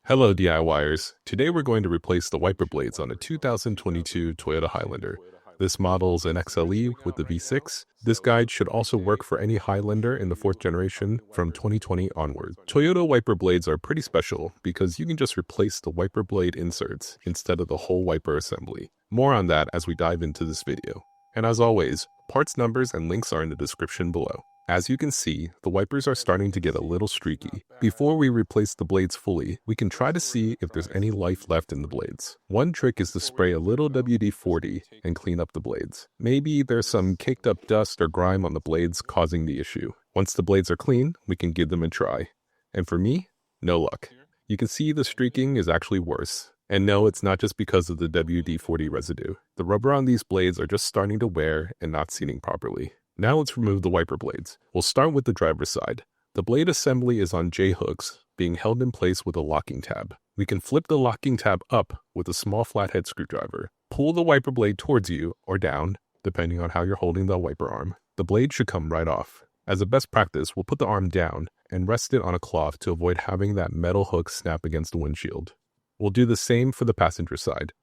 Hello DIYers. Today we're going to replace the wiper blades on a 2022 Toyota Highlander. This model is an XLE with the V6. This guide should also work for any Highlander in the 4th generation from 2020 onward. Toyota wiper blades are pretty special because you can just replace the wiper blade inserts instead of the whole wiper assembly. More on that as we dive into this video. And as always, parts numbers and links are in the description below. As you can see, the wipers are starting to get a little streaky. Before we replace the blades fully, we can try to see if there's any life left in the blades. One trick is to spray a little WD-40 and clean up the blades. Maybe there's some caked up dust or grime on the blades causing the issue. Once the blades are clean, we can give them a try. And for me, no luck. You can see the streaking is actually worse. And no, it's not just because of the WD-40 residue. The rubber on these blades are just starting to wear and not seating properly. Now let's remove the wiper blades. We'll start with the driver's side. The blade assembly is on J-hooks, being held in place with a locking tab. We can flip the locking tab up with a small flathead screwdriver. Pull the wiper blade towards you or down, depending on how you're holding the wiper arm. The blade should come right off. As a best practice, we'll put the arm down and rest it on a cloth to avoid having that metal hook snap against the windshield. We'll do the same for the passenger side.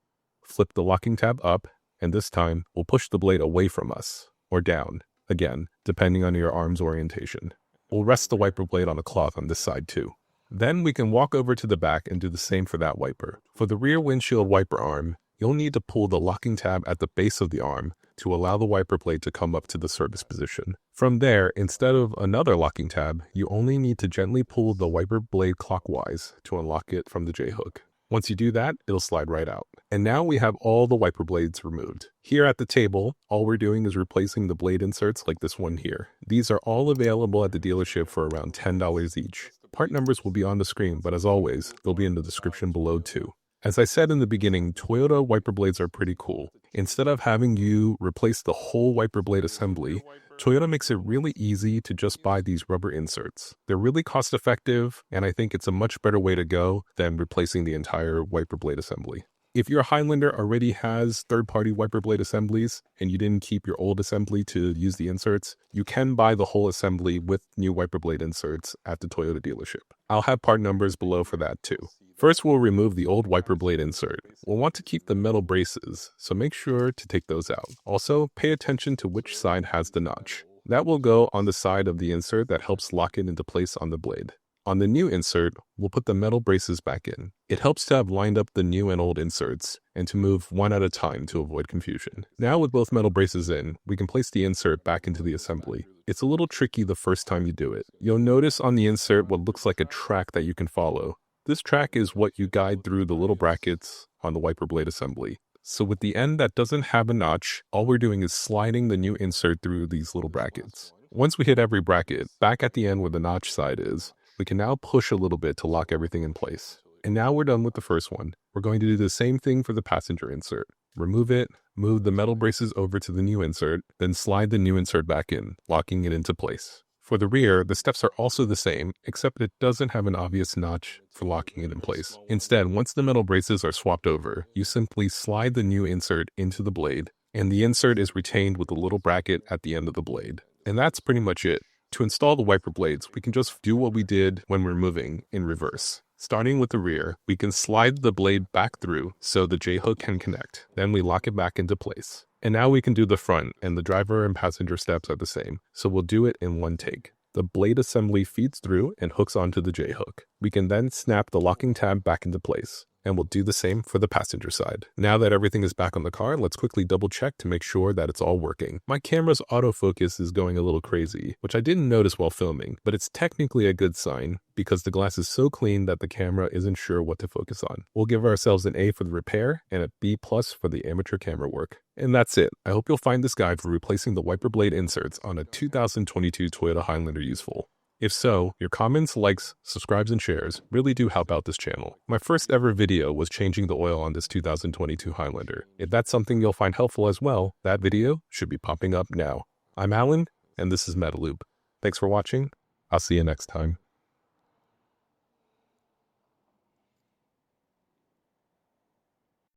Flip the locking tab up, and this time we'll push the blade away from us, or down. Again, depending on your arm's orientation. We'll rest the wiper blade on a cloth on this side too. Then we can walk over to the back and do the same for that wiper. For the rear windshield wiper arm, you'll need to pull the locking tab at the base of the arm to allow the wiper blade to come up to the service position. From there, instead of another locking tab, you only need to gently pull the wiper blade clockwise to unlock it from the J-hook. Once you do that, it'll slide right out. And now we have all the wiper blades removed. Here at the table, all we're doing is replacing the blade inserts like this one here. These are all available at the dealership for around $10 each. Part numbers will be on the screen, but as always, they'll be in the description below too. As I said in the beginning, Toyota wiper blades are pretty cool. Instead of having you replace the whole wiper blade assembly, Toyota makes it really easy to just buy these rubber inserts. They're really cost effective, and I think it's a much better way to go than replacing the entire wiper blade assembly. If your Highlander already has third-party wiper blade assemblies and you didn't keep your old assembly to use the inserts, you can buy the whole assembly with new wiper blade inserts at the Toyota dealership. I'll have part numbers below for that too. First, we'll remove the old wiper blade insert. We'll want to keep the metal braces, so make sure to take those out. Also, pay attention to which side has the notch. That will go on the side of the insert that helps lock it into place on the blade. On the new insert, we'll put the metal braces back in. It helps to have lined up the new and old inserts and to move one at a time to avoid confusion. Now with both metal braces in, we can place the insert back into the assembly. It's a little tricky the first time you do it. You'll notice on the insert what looks like a track that you can follow. This track is what you guide through the little brackets on the wiper blade assembly. So with the end that doesn't have a notch, all we're doing is sliding the new insert through these little brackets. Once we hit every bracket, back at the end where the notch side is, we can now push a little bit to lock everything in place. And now we're done with the first one. We're going to do the same thing for the passenger insert. Remove it, move the metal braces over to the new insert, then slide the new insert back in, locking it into place. For the rear, the steps are also the same, except it doesn't have an obvious notch for locking it in place. Instead, once the metal braces are swapped over, you simply slide the new insert into the blade, and the insert is retained with a little bracket at the end of the blade. And that's pretty much it. To install the wiper blades, we can just do what we did when we're moving in reverse. Starting with the rear, we can slide the blade back through so the J-hook can connect. Then we lock it back into place. And now we can do the front, and the driver and passenger steps are the same, so we'll do it in one take. The blade assembly feeds through and hooks onto the J-hook. We can then snap the locking tab back into place. And we'll do the same for the passenger side. Now that everything is back on the car, let's quickly double check to make sure that it's all working. My camera's autofocus is going a little crazy, which I didn't notice while filming, but it's technically a good sign because the glass is so clean that the camera isn't sure what to focus on. We'll give ourselves an A for the repair and a B+ for the amateur camera work. And that's it. I hope you'll find this guide for replacing the wiper blade inserts on a 2022 Toyota Highlander useful. If so, your comments, likes, subscribes, and shares really do help out this channel. My first ever video was changing the oil on this 2022 Highlander. If that's something you'll find helpful as well, that video should be popping up now. I'm Alan, and this is Metaloop. Thanks for watching. I'll see you next time.